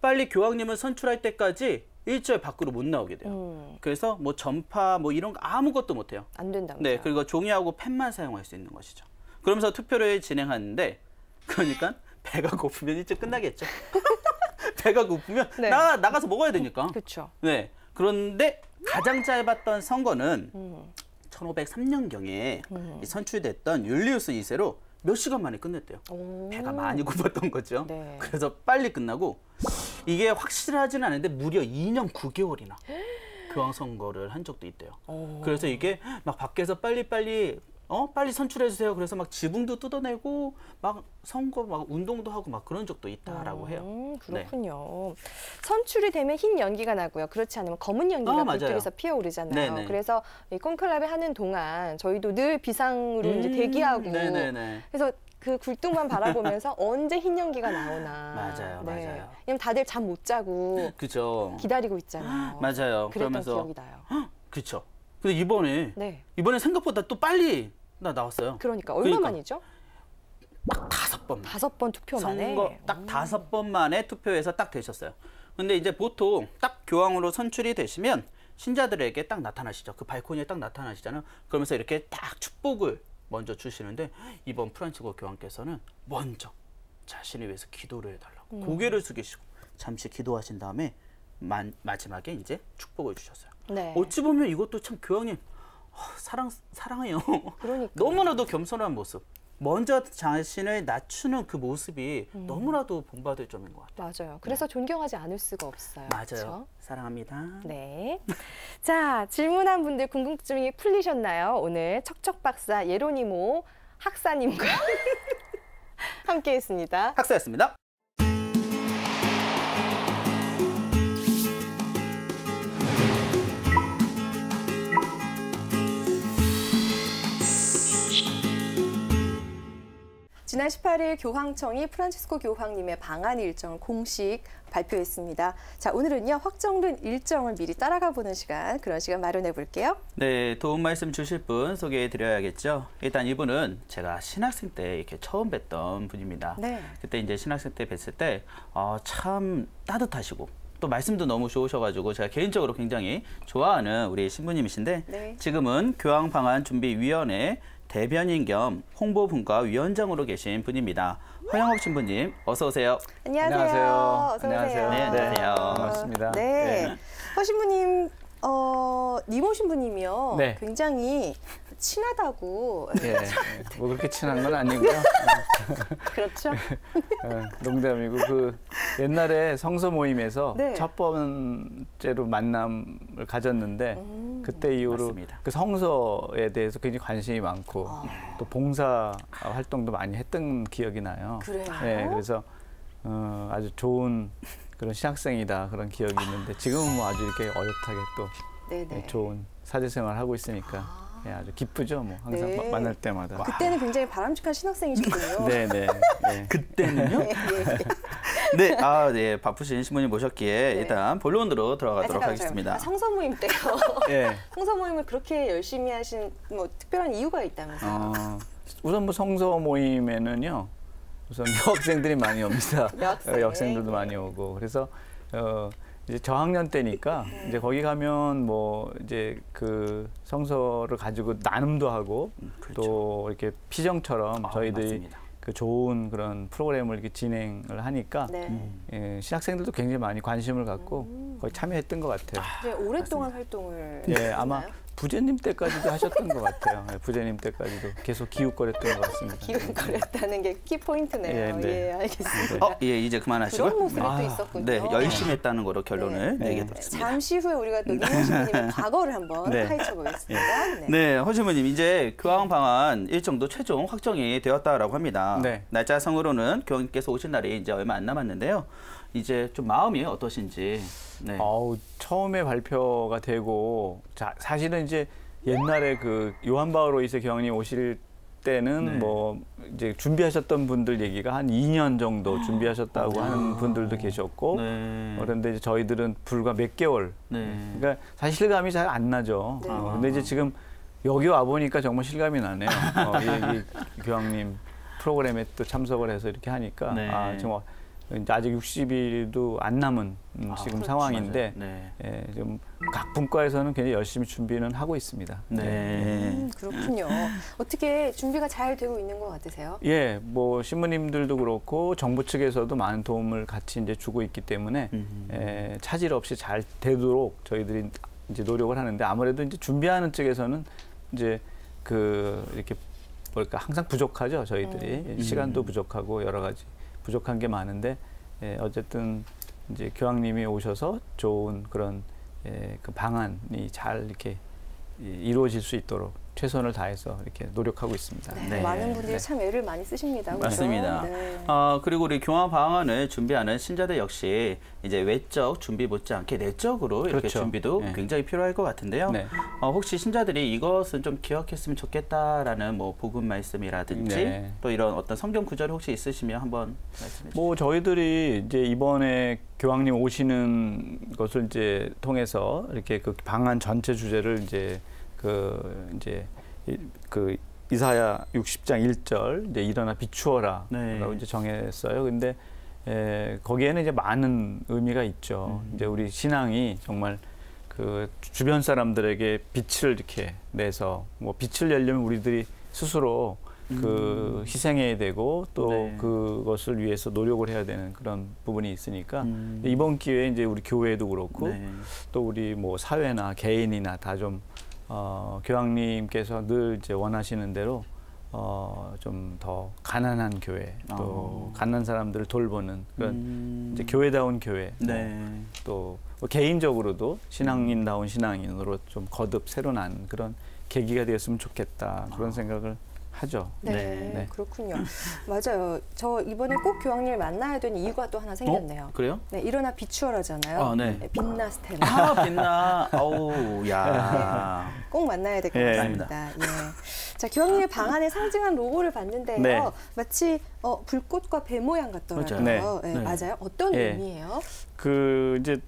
빨리 교황님을 선출할 때까지 일절 밖으로 못 나오게 돼요. 그래서 뭐 전파 뭐 이런 거 아무것도 못 해요. 안 된다고요. 네, 그리고 종이하고 펜만 사용할 수 있는 것이죠. 그러면서 투표를 진행하는데 그러니까 배가 고프면 일찍 끝나겠죠. 배가 고프면 네. 나가서 먹어야 되니까. 그렇죠. 네. 그런데 가장 짧았던 선거는 1503년경에 선출됐던 율리우스 2세로 몇 시간 만에 끝냈대요. 배가 많이 고팠던 거죠. 네. 그래서 빨리 끝나고 이게 확실하지는 않은데 무려 2년 9개월이나 교황 선거를 한 적도 있대요. 그래서 이게 막 밖에서 빨리 선출해 주세요. 그래서 막 지붕도 뜯어내고 막 선거 막 운동도 하고 막 그런 적도 있다라고 해요. 그렇군요. 네. 선출이 되면 흰 연기가 나고요. 그렇지 않으면 검은 연기가 불길에서 피어오르잖아요. 네네. 그래서 이 콘클라베 하는 동안 저희도 늘 비상으로 이제 대기하고 네네네. 그래서 그 굴뚝만 바라보면서 언제 흰 연기가 나오나. 맞아요. 네. 맞아요. 왜냐면 다들 잠 못 자고 그죠. 기다리고 있잖아요. 맞아요. 그랬던 그러면서 기억이 나요. 그렇죠. 근데 이번에 생각보다 또 빨리 나왔어요. 그러니까 얼마 만이죠? 딱 5번. 5번 투표 만에. 선거 딱 5번 만에 투표해서 딱 되셨어요. 근데 이제 보통 딱 교황으로 선출이 되시면 신자들에게 딱 나타나시죠. 그 발코니에 딱 나타나시잖아요. 그러면서 이렇게 딱 축복을 먼저 주시는데 이번 프란치스코 교황께서는 먼저 자신을 위해서 기도를 해달라고 고개를 숙이시고 잠시 기도하신 다음에 마지막에 이제 축복을 주셨어요. 네. 어찌 보면 이것도 참 교황님 사랑해요. 그러니까. 너무나도 겸손한 모습. 먼저 자신을 낮추는 그 모습이 너무나도 본받을 점인 것 같아요. 맞아요. 그래서 존경하지 않을 수가 없어요. 맞아요. 그렇죠? 사랑합니다. 네. 자, 질문한 분들 궁금증이 풀리셨나요? 오늘 척척박사 예로니모 학사님과 함께했습니다. 학사였습니다. 지난 18일 교황청이 프란치스코 교황님의 방한 일정을 공식 발표했습니다. 자, 오늘은요, 확정된 일정을 미리 따라가 보는 시간, 그런 시간 마련해 볼게요. 네, 도움 말씀 주실 분 소개해 드려야겠죠. 일단 이분은 제가 신학생 때 이렇게 처음 뵀던 분입니다. 네. 그때 이제 신학생 때 뵀을 때 참 따뜻하시고 또 말씀도 너무 좋으셔가지고 제가 개인적으로 굉장히 좋아하는 우리 신부님이신데 네. 지금은 교황방한준비위원회 대변인 겸 홍보분과 위원장으로 계신 분입니다. 허영옥 신부님, 어서 오세요. 안녕하세요. 안녕하세요. 어서 안녕하세요. 오세요. 네, 안녕하세요. 반갑습니다. 네. 허 신부님, 니모 신부님이요. 네. 굉장히 친하다고. 예, 뭐 그렇게 친한 건 아니고요. 그렇죠? 농담이고 그 옛날에 성서 모임에서 네. 첫 번째로 만남을 가졌는데 그때 이후로 맞습니다. 그 성서에 대해서 굉장히 관심이 많고 또 봉사 활동도 많이 했던 기억이 나요. 그래요? 네, 그래서 아주 좋은 그런 신학생이다 그런 기억이 있는데 지금은 뭐 아주 이렇게 어엿하게 또 네네. 좋은 사제생활을 하고 있으니까 예, 아주 기쁘죠, 뭐 항상 네. 만날 때마다. 그때는 굉장히 바람직한 신학생이셨군요. 네네. 네. 그때는요? 예, 예. 네, 네, 바쁘신 신부님 모셨기에 일단 본론으로 들어가도록 하겠습니다. 성서 모임 때요. 네. 성서 모임을 그렇게 열심히 하신 뭐 특별한 이유가 있다면서요? 우선 뭐 성서 모임에는요. 우선 여학생들이 많이 옵니다. 여학생들도 많이 오고 그래서 이제 저학년 때니까 이제 거기 가면 뭐 이제 그 성서를 가지고 나눔도 하고 그렇죠. 또 이렇게 피정처럼 저희들이 맞습니다. 그 좋은 그런 프로그램을 이렇게 진행을 하니까 예, 신학생들도 굉장히 많이 관심을 갖고 거의 참여했던 것 같아요. 이제 오랫동안 활동을 예, 하셨나요? 아마 부제님 때까지도 하셨던 것 같아요. 예, 부제님 때까지도 계속 기웃거렸던 것 같습니다. 기웃거렸다는 게 키포인트네요. 예, 네. 예, 알겠습니다. 예, 이제 그만하시고요. 그런 모습이 또 있었군요. 네, 열심히 했다는 거로 결론을 네. 내게 됐습니다. 잠시 후에 우리가 또 이모 신부님의 과거를 한번 네. 파헤쳐 보겠습니다. 네. 네, 허 신부님 이제 교황 방한 일정도 최종 확정이 되었다라고 합니다. 네. 날짜상으로는 교황님께서 오신 날이 이제 얼마 안 남았는데요. 이제 좀 마음이 어떠신지. 네. 처음에 발표가 되고 사실은 이제 옛날에 그 요한 바올 5세 교황님 오실 때는 네. 뭐 이제 준비하셨던 분들 얘기가 한 2년 정도 준비하셨다고 하는 분들도 계셨고 네. 그런데 이제 저희들은 불과 몇 개월. 네. 그러니까 사실 실감이 잘 안 나죠. 네. 근데 이제 지금 여기 와 보니까 정말 실감이 나네요. 이 교황님 프로그램에 또 참석을 해서 이렇게 하니까 네. 정말 아직 60일도 안 남은 지금 그렇죠. 상황인데 네. 예, 좀 각 분과에서는 굉장히 열심히 준비는 하고 있습니다. 네. 그렇군요. 어떻게 준비가 잘 되고 있는 것 같으세요? 예, 뭐 신부님들도 그렇고 정부 측에서도 많은 도움을 같이 이제 주고 있기 때문에 차질 없이 잘 되도록 저희들이 이제 노력을 하는데 아무래도 이제 준비하는 측에서는 이제 그 이렇게 뭘까 항상 부족하죠. 저희들이 시간도 부족하고 여러 가지 부족한 게 많은데 어쨌든 이제 교황님이 오셔서 좋은 그런 그 방안이 잘 이렇게 이루어질 수 있도록 최선을 다해서 이렇게 노력하고 있습니다. 네, 네. 많은 분들이 참 애를 많이 쓰십니다. 그렇죠? 맞습니다. 네. 그리고 우리 교황 방안을 준비하는 신자들 역시 이제 외적 준비 못지않게 내적으로 이렇게 그렇죠. 준비도 네. 굉장히 필요할 것 같은데요. 네. 혹시 신자들이 이것은 좀 기억했으면 좋겠다라는 뭐 복음 말씀이라든지 네. 또 이런 어떤 성경 구절이 혹시 있으시면 한번 말씀해 주세요. 뭐 저희들이 이제 이번에 교황님 오시는 것을 이제 통해서 이렇게 그 방안 전체 주제를 이제 그 이사야 60장 1절 이제 일어나 비추어라라고 네. 이제 정했어요. 근데 거기에는 이제 많은 의미가 있죠. 이제 우리 신앙이 정말 그 주변 사람들에게 빛을 이렇게 내서 뭐 빛을 내려면 우리들이 스스로 그 희생해야 되고 또 네. 그것을 위해서 노력을 해야 되는 그런 부분이 있으니까 이번 기회에 이제 우리 교회도 그렇고 네. 또 우리 뭐 사회나 개인이나 다 좀 교황님께서 늘 이제 원하시는 대로 좀 더 가난한 교회 또 가난한 사람들을 돌보는 그런 이제 교회다운 교회 네. 또 개인적으로도 신앙인다운 신앙인으로 좀 거듭 새로 난 그런 계기가 되었으면 좋겠다 그런 생각을 하죠. 네, 네. 그렇군요. 맞아요. 저 이번에 꼭 교황님을 만나야 되는 이유가 또 하나 생겼네요. 그래요? 네, 일어나 비추어라잖아요. 네. 빛나 스텔라. 빛나. 어우, 야. 꼭 만나야 될 것 예. 같습니다. 예. 자, 교황님의 방안에 상징한 로고를 봤는데요. 네. 마치 불꽃과 배 모양 같더라고요. 맞아요. 네. 네. 맞아요. 어떤 예. 의미예요? 그 이제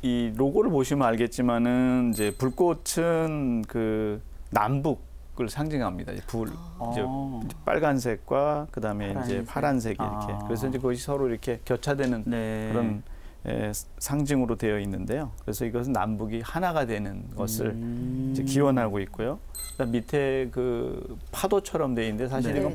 이 로고를 보시면 알겠지만은 이제 불꽃은 그 남북을 상징합니다. 이제 이제 빨간색과 그다음에 이제 파란색이 이렇게. 그래서 이제 그것이 서로 이렇게 교차되는 네. 그런 상징으로 되어 있는데요. 그래서 이것은 남북이 하나가 되는 것을 이제 기원하고 있고요. 그다음 밑에 그 파도처럼 되어 있는데 사실 네. 이건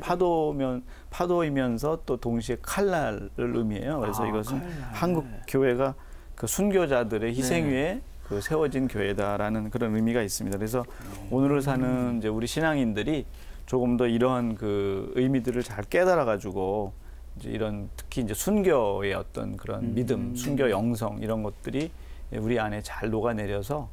파도이면서 또 동시에 칼날을 의미해요. 그래서 이것은 칼날. 한국 교회가 그 순교자들의 희생 네. 위에 그 세워진 교회다라는 그런 의미가 있습니다. 그래서 오늘을 사는 이제 우리 신앙인들이 조금 더 이러한 그 의미들을 잘 깨달아 가지고 이제 이런 특히 이제 순교의 어떤 그런 믿음, 순교 영성 이런 것들이 우리 안에 잘 녹아내려서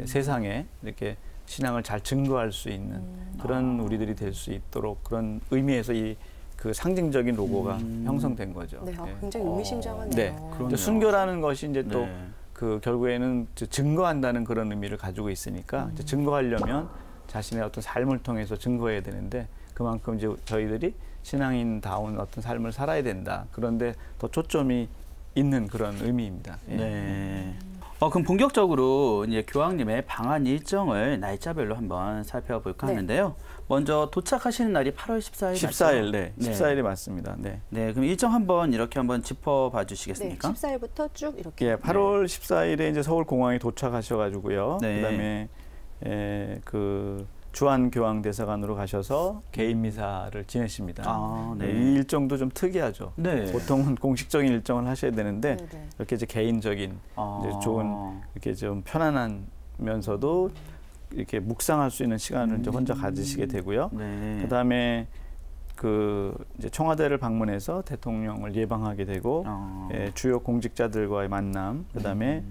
세상에 이렇게 신앙을 잘 증거할 수 있는 그런 우리들이 될 수 있도록 그런 의미에서 이 그 상징적인 로고가 형성된 거죠. 네, 예. 굉장히 의미심장하네요. 네. 그럼요. 순교라는 것이 이제 또 네. 그 결국에는 증거한다는 그런 의미를 가지고 있으니까 증거하려면 자신의 어떤 삶을 통해서 증거해야 되는데 그만큼 이제 저희들이 신앙인다운 어떤 삶을 살아야 된다. 그런데 더 초점이 있는 그런 의미입니다. 예. 네. 그럼 본격적으로 이제 교황님의 방한 일정을 날짜별로 한번 살펴볼까 하는데요. 먼저 도착하시는 날이 8월 14일 14일, 네. 14일이 맞습니다. 네. 네, 그럼 일정 한번 이렇게 한번 짚어봐 주시겠습니까? 네, 14일부터 쭉 이렇게. 예, 8월 14일에 이제 서울 공항에 도착하셔가지고요. 네. 그다음에 그 주한 교황 대사관으로 가셔서 개인 미사를 지내십니다. 아, 네. 이 일정도 좀 특이하죠. 네. 보통은 공식적인 일정을 하셔야 되는데 네네. 이렇게 이제 개인적인 이제 좋은 이렇게 좀 편안하면서도 이렇게 묵상할 수 있는 시간을 이제 혼자 가지시게 되고요. 네. 그다음에 그 이제 청와대를 방문해서 대통령을 예방하게 되고 주요 공직자들과의 만남, 그다음에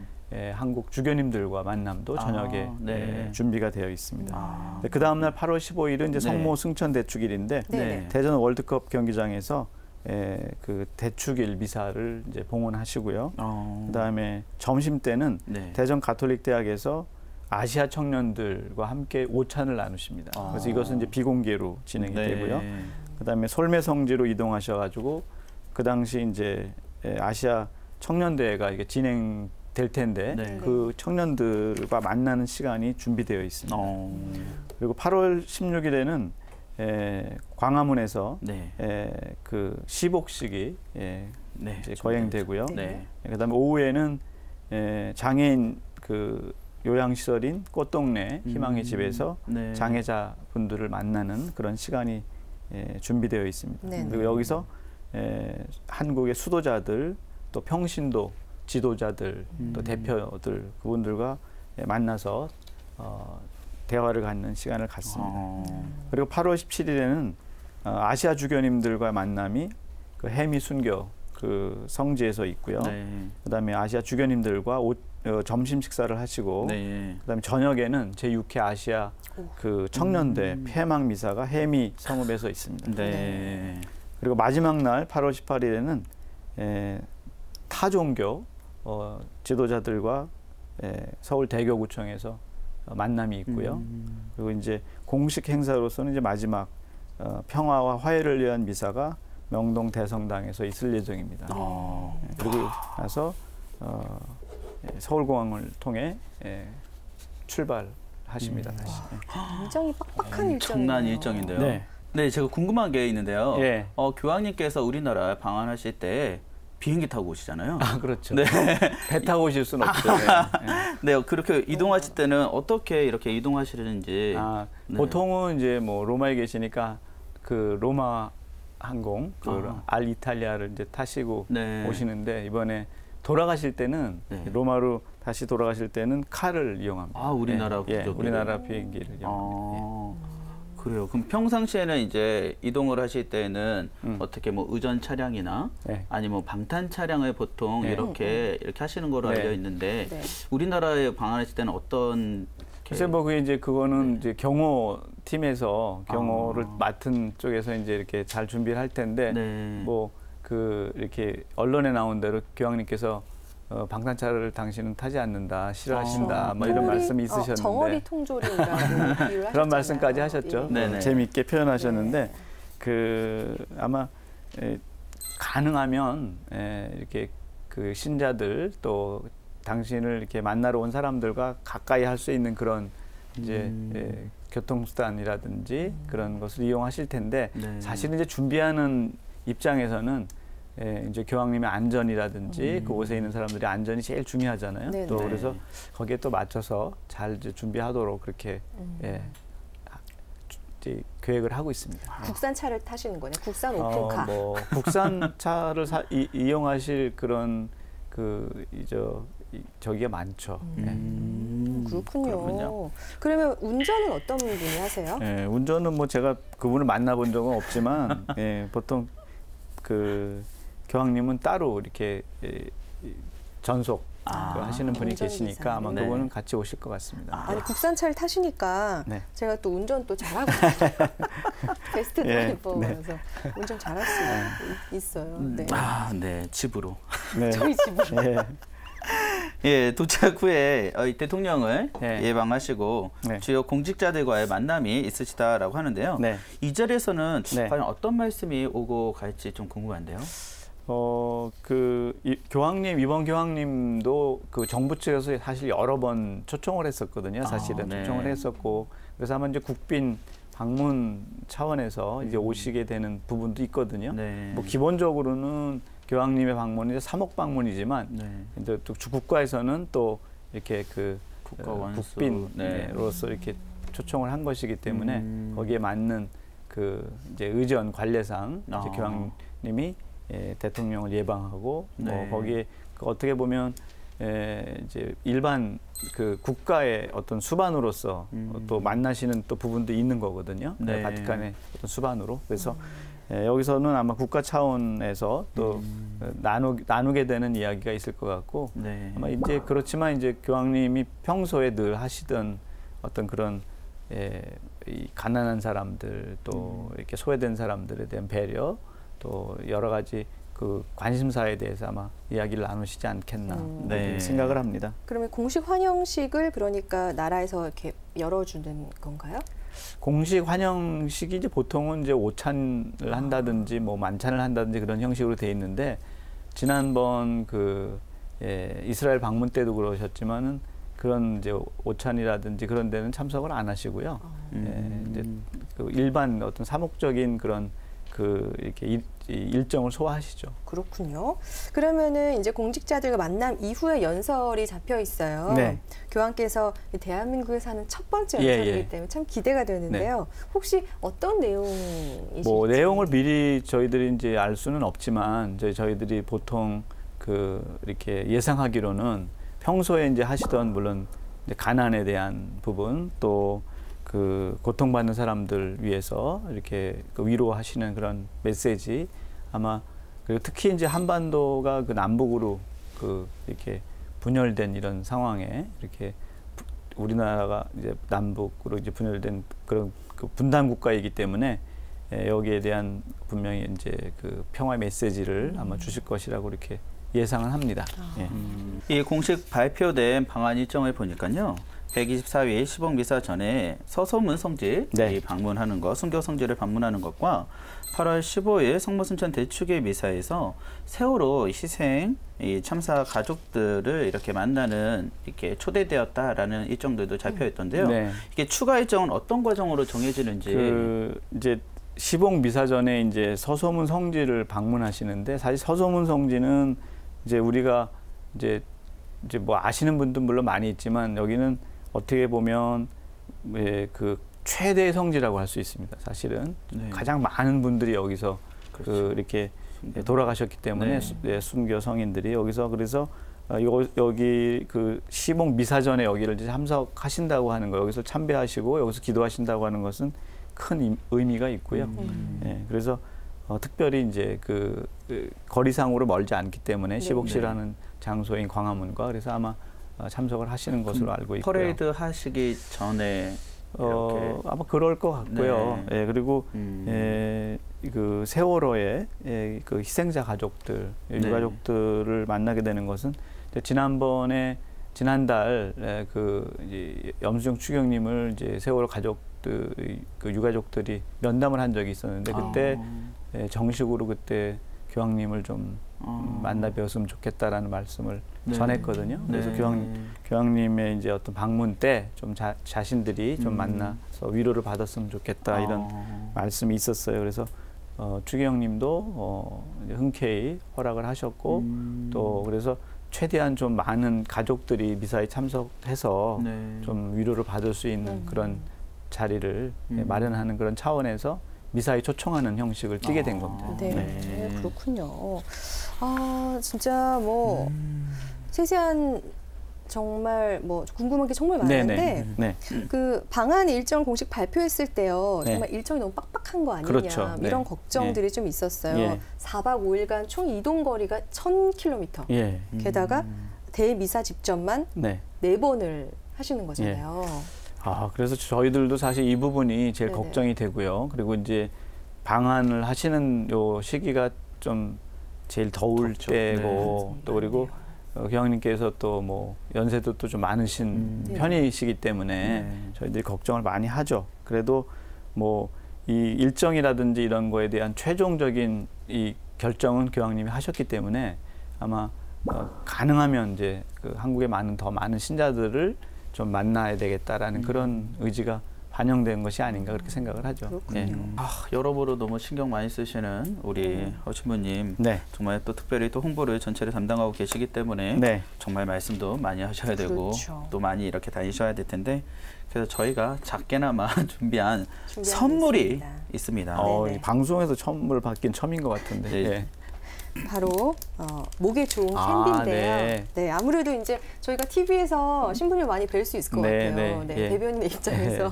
한국 주교님들과 만남도 저녁에 네. 준비가 되어 있습니다. 그 다음 날 8월 15일은 이제 성모 승천 대축일인데 대전 월드컵 경기장에서 그 대축일 미사를 이제 봉헌하시고요. 그다음에 점심 때는 대전 가톨릭 대학에서 아시아 청년들과 함께 오찬을 나누십니다. 그래서 이것은 이제 비공개로 진행이 되고요. 그다음에 솔매성지로 이동하셔가지고 그 당시 이제 아시아 청년대회가 이게 진행될 텐데 그 청년들과 만나는 시간이 준비되어 있습니다. 그리고 8월 16일에는 광화문에서 그 시복식이 이제 거행되고요. 그다음에 오후에는 장애인 그 요양시설인 꽃동네 희망의 집에서 장애자분들을 만나는 그런 시간이 준비되어 있습니다. 그리고 여기서 한국의 수도자들 또 평신도 지도자들 또 대표들 그분들과 만나서 대화를 갖는 시간을 갖습니다. 그리고 8월 17일에는 아시아 주교님들과 만남이 그 해미 순교 그 성지에서 있고요. 그다음에 아시아 주교님들과 점심 식사를 하시고 그다음에 저녁에는 제6회 아시아 그 청년대 폐막 미사가 해미 성읍에서 있습니다. 그리고 마지막 날 8월 18일에는 타종교 지도자들과 서울 대교구청에서 만남이 있고요. 그리고 이제 공식 행사로서는 이제 마지막 평화와 화해를 위한 미사가 명동 대성당에서 있을 예정입니다. 그리고 나서 서울공항을 통해 출발하십니다. 다시. 굉장히 빡빡한 일정이네요. 장난 일정인데요. 네, 제가 궁금한 게 있는데요. 교황님께서 우리나라 방한하실 때 비행기 타고 오시잖아요. 아, 그렇죠. 배 타고 오실 수는 없죠. 네, 그렇게 이동하실 때는 어떻게 이렇게 이동하시는지. 보통은 이제 뭐 로마에 계시니까 그 로마 항공, 그 알이탈리아를 이제 타시고 오시는데 이번에 돌아가실 때는 로마로 다시 돌아가실 때는 칼을 이용합니다. 우리나라 우리나라 비행기를 이용합니다. 그래요. 그럼 평상시에는 이제 이동을 하실 때는 어떻게 뭐 의전 차량이나 아니면 방탄 차량을 보통 이렇게 하시는 거로 알려 있는데 우리나라에 방한하실 때는 어떤? 글쎄 뭐 그게 이제 그거는 이제 경호 팀에서 경호를 맡은 쪽에서 이제 이렇게 잘 준비를 할 텐데 뭐 그 이렇게 언론에 나온 대로 교황님께서 방탄차를 당신은 타지 않는다, 싫어하신다, 뭐 이런 말씀이 있으셨는데 정어리 통조림이라고 그런 말씀까지 하셨죠. 재미있게 표현하셨는데 그 아마 가능하면 이렇게 그 신자들 또 당신을 이렇게 만나러 온 사람들과 가까이 할 수 있는 그런 이제 교통수단이라든지 그런 것을 이용하실 텐데 사실은 이제 준비하는 입장에서는 이제 교황님의 안전이라든지 그곳에 있는 사람들의 안전이 제일 중요하잖아요. 또 그래서 거기에 또 맞춰서 잘 이제 준비하도록 그렇게 이제 계획을 하고 있습니다. 국산차를 타시는 거네. 국산 오픈카. 뭐 국산차를 이용하실 그런 저기가 많죠. 그렇군요. 그러면 운전은 어떤 분이 하세요? 운전은 뭐 제가 그분을 만나본 적은 없지만 보통 그 교황님은 따로 이렇게 전속 하시는 분이 계시니까 아마 그분은 같이 오실 것 같습니다. 아니 국산차를 타시니까 제가 또 운전 또 잘하고 베스트 드라이버라서 운전 잘할 수 있어요. 집으로. 저희 집으로. 예, 도착 후에 대통령을 네. 예방하시고 네. 주요 공직자들과의 만남이 있으시다라고 하는데요. 네. 이 자리에서는 네. 과연 어떤 말씀이 오고 갈지 좀 궁금한데요. 이번 교황님도 그 정부 측에서 사실 여러 번 초청을 했었거든요. 사실은 네. 초청을 했었고, 그래서 아마 이제 국빈 방문 차원에서 이제 오시게 되는 부분도 있거든요. 네. 뭐 기본적으로는 교황님의 방문이 이제 3억 방문이지만, 네. 이제 또 국가에서는 또 이렇게 그 국가 원수. 국빈으로서 이렇게 초청을 한 것이기 때문에 거기에 맞는 그 이제 의전 관례상 이제 교황님이 대통령을 예방하고 네. 거기에 어떻게 보면 이제 일반 그 국가의 어떤 수반으로서 또 만나시는 또 부분도 있는 거거든요. 네. 바티칸의 어떤 수반으로. 그래서 여기서는 아마 국가 차원에서 또 나누게 되는 이야기가 있을 것 같고 네. 아마 이제 그렇지만 이제 교황님이 평소에 늘 하시던 어떤 그런 이 가난한 사람들 또 이렇게 소외된 사람들에 대한 배려 또 여러 가지 그 관심사에 대해서 아마 이야기를 나누시지 않겠나 네. 생각을 합니다. 그러면 공식 환영식을 그러니까 나라에서 이렇게 열어주는 건가요? 공식 환영식이 이제 보통은 이제 오찬을 한다든지 뭐 만찬을 한다든지 그런 형식으로 돼 있는데 지난번 그 이스라엘 방문 때도 그러셨지만은 그런 이제 오찬이라든지 그런 데는 참석을 안 하시고요. 이제 그 일반 어떤 사목적인 그런 그 이렇게 일정을 소화하시죠. 그렇군요. 그러면은 이제 공직자들과 만남 이후에 연설이 잡혀 있어요. 네. 교황께서 대한민국에 사는 첫 번째 연설이기 때문에 참 기대가 되는데요. 혹시 어떤 내용이실지? 뭐 내용을 미리 저희들이 이제 알 수는 없지만 저희들이 보통 그 이렇게 예상하기로는 평소에 이제 하시던 물론 이제 가난에 대한 부분 또 그 고통받는 사람들 위해서 이렇게 그 위로하시는 그런 메시지 아마 그리고 특히 이제 한반도가 그 남북으로 그 이렇게 분열된 이런 상황에 이렇게 우리나라가 이제 남북으로 이제 분열된 그런 그 분단 국가이기 때문에 여기에 대한 분명히 이제 그 평화 메시지를 아마 주실 것이라고 이렇게 예상을 합니다. 이 공식 발표된 방한 일정을 보니까요. 124일 시복 미사 전에 서소문 성지 네. 방문하는 것, 순교 성지를 방문하는 것과 8월 15일 성모순천 대축일 미사에서 세월호 희생 이 참사 가족들을 이렇게 만나는 이렇게 초대되었다라는 일정들도 잡혀 있던데요. 네. 이게 추가 일정은 어떤 과정으로 정해지는지. 그 이제 시복 미사 전에 이제 서소문 성지를 방문하시는데 사실 서소문 성지는 이제 우리가 이제 뭐 아시는 분도 물론 많이 있지만 여기는 어떻게 보면 그 최대 성지라고 할 수 있습니다. 사실은 네. 가장 많은 분들이 여기서 그렇죠. 그 이렇게 돌아가셨기 때문에 네. 순교 성인들이 여기서 그래서 여기 그 시복 미사 전에 여기를 이제 참석하신다고 하는 거 여기서 참배하시고 여기서 기도하신다고 하는 것은 큰 의미가 있고요. 그래서 특별히 이제 그 거리상으로 멀지 않기 때문에 시복시라는 장소인 광화문과 그래서 아마 참석을 하시는 것으로 알고 있고요. 퍼레이드 하시기 전에 아마 그럴 것 같고요. 네. 그리고 그 세월호의 그 희생자 가족들, 유가족들을 만나게 되는 것은 지난달 그 이제 염수정 추경님을 이제 세월호 가족들 그 유가족들이 면담을 한 적이 있었는데 그때 정식으로 그때 교황님을 좀 만나 뵈었으면 좋겠다라는 말씀을 전했거든요. 그래서 교황님의 이제 어떤 방문 때 좀 자신들이 좀 만나서 위로를 받았으면 좋겠다 이런 말씀이 있었어요. 그래서 추경님도 흔쾌히 허락을 하셨고 또 그래서 최대한 좀 많은 가족들이 미사에 참석해서 좀 위로를 받을 수 있는 그런 자리를 마련하는 그런 차원에서 미사에 초청하는 형식을 띠게 된 겁니다. 네, 그렇군요. 아, 진짜 뭐 세세한 정말 뭐 궁금한 게 정말 많은데 그 방한 일정 공식 발표했을 때요. 정말 일정이 너무 빡빡한 거 아니냐 그렇죠. 이런 걱정들이 좀 있었어요. 4박 5일간 총 이동 거리가 1,000km. 게다가 대미사 직전만 4번을 하시는 거잖아요. 그래서 저희들도 사실 이 부분이 제일 걱정이 되고요. 그리고 이제 방한을 하시는 요 시기가 좀 제일 더울 때고 또 그리고 교황님께서 또 뭐 연세도 또 좀 많으신 편이시기 때문에 저희들이 걱정을 많이 하죠. 그래도 뭐 이 일정이라든지 이런 거에 대한 최종적인 이 결정은 교황님이 하셨기 때문에 아마 가능하면 이제 그 한국의 더 많은 신자들을 좀 만나야 되겠다라는 그런 의지가 반영된 것이 아닌가 그렇게 생각을 하죠. 네. 여러모로 너무 신경 많이 쓰시는 우리 신부님 네. 정말 또 특별히 또 홍보를 전체를 담당하고 계시기 때문에 네. 정말 말씀도 많이 하셔야 되고 그렇죠. 또 많이 이렇게 다니셔야 될 텐데 그래서 저희가 작게나마 준비한 선물이 있습니다. 이 방송에서 선물 받긴 처음인 것 같은데. 네. 예. 바로 목에 좋은 캔디인데요. 네. 네, 아무래도 이제 저희가 TV에서 신부님 많이 뵐 수 있을 것 네, 같아요. 네, 네, 예. 대변인의 입장에서.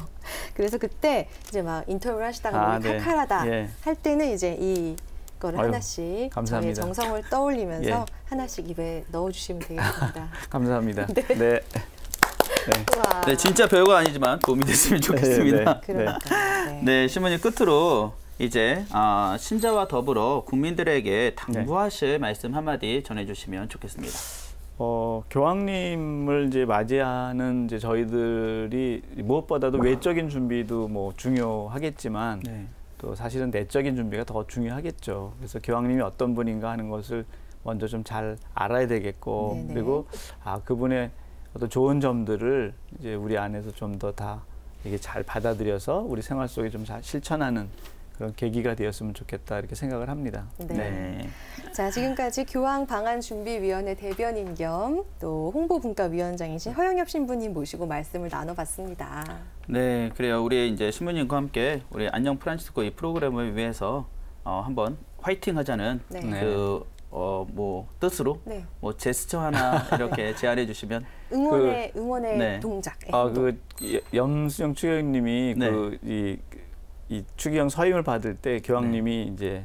그래서 그때 이제 막 인터뷰를 하시다가 목이 네. 칼칼하다 예. 할 때는 이제 이거를 아유, 하나씩 감사합니다. 저의 정성을 떠올리면서 예. 하나씩 입에 넣어주시면 되겠습니다. 감사합니다. 네. 네. 우와. 네, 진짜 별거 아니지만 도움이 됐으면 좋겠습니다. 그러니까. 네. 네, 신부님 끝으로 이제 신자와 더불어 국민들에게 당부하실 말씀 한마디 전해주시면 좋겠습니다. 교황님을 이제 맞이하는 이제 저희들이 무엇보다도 외적인 준비도 뭐 중요하겠지만 또 사실은 내적인 준비가 더 중요하겠죠. 그래서 교황님이 어떤 분인가 하는 것을 먼저 좀 잘 알아야 되겠고 네네. 그리고 그분의 어떤 좋은 점들을 이제 우리 안에서 좀 더 다 이게 잘 받아들여서 우리 생활 속에 좀 잘 실천하는 그런 계기가 되었으면 좋겠다 이렇게 생각을 합니다. 네. 자, 지금까지 교황방한준비위원회 대변인 겸 또 홍보분과위원장이신 허영엽 신부님 모시고 말씀을 나눠봤습니다. 네, 그래요. 우리 이제 신부님과 함께 우리 안녕 프란치스코 이 프로그램을 위해서 한번 화이팅 하자는 뭐 뜻으로 뭐 제스처 하나 이렇게 제안해 주시면 응원의 동작. 염수영 추기경님이 이 추기경 서임을 받을 때 교황님이 이제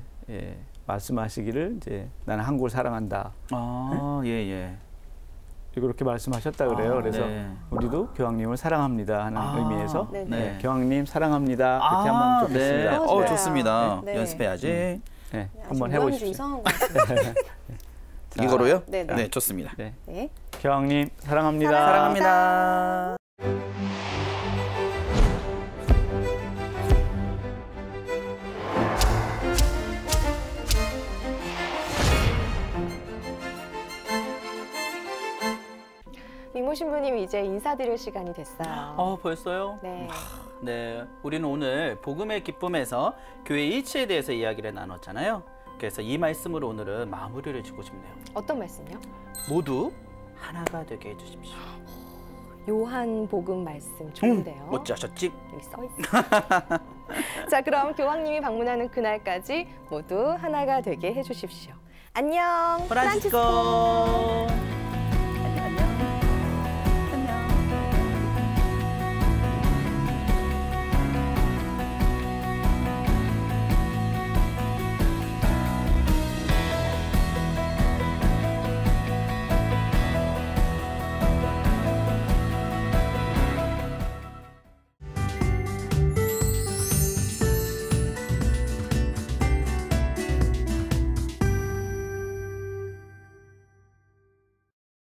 말씀하시기를 이제 나는 한국을 사랑한다. 예. 이렇게 말씀하셨다 그래요. 그래서 우리도 교황님을 사랑합니다 하는 의미에서 교황님 사랑합니다 이렇게 한번 좋겠습니다. 좋습니다. 연습해야지. 한번 해보십시오. 이거로요? 네, 좋습니다. 교황님 사랑합니다. 사랑합니다. 미모 신부님 이제 인사드릴 시간이 됐어요. 벌써요? 네. 네, 우리는 오늘 복음의 기쁨에서 교회 일치에 대해서 이야기를 나눴잖아요. 그래서 이 말씀으로 오늘은 마무리를 짓고 싶네요. 어떤 말씀이요? 모두 하나가 되게 해주십시오. 요한복음 말씀 좋은데요. 멋지셨지? 여기 써 있어요. 자, 그럼 교황님이 방문하는 그날까지 모두 하나가 되게 해주십시오. 안녕, 프란치스코.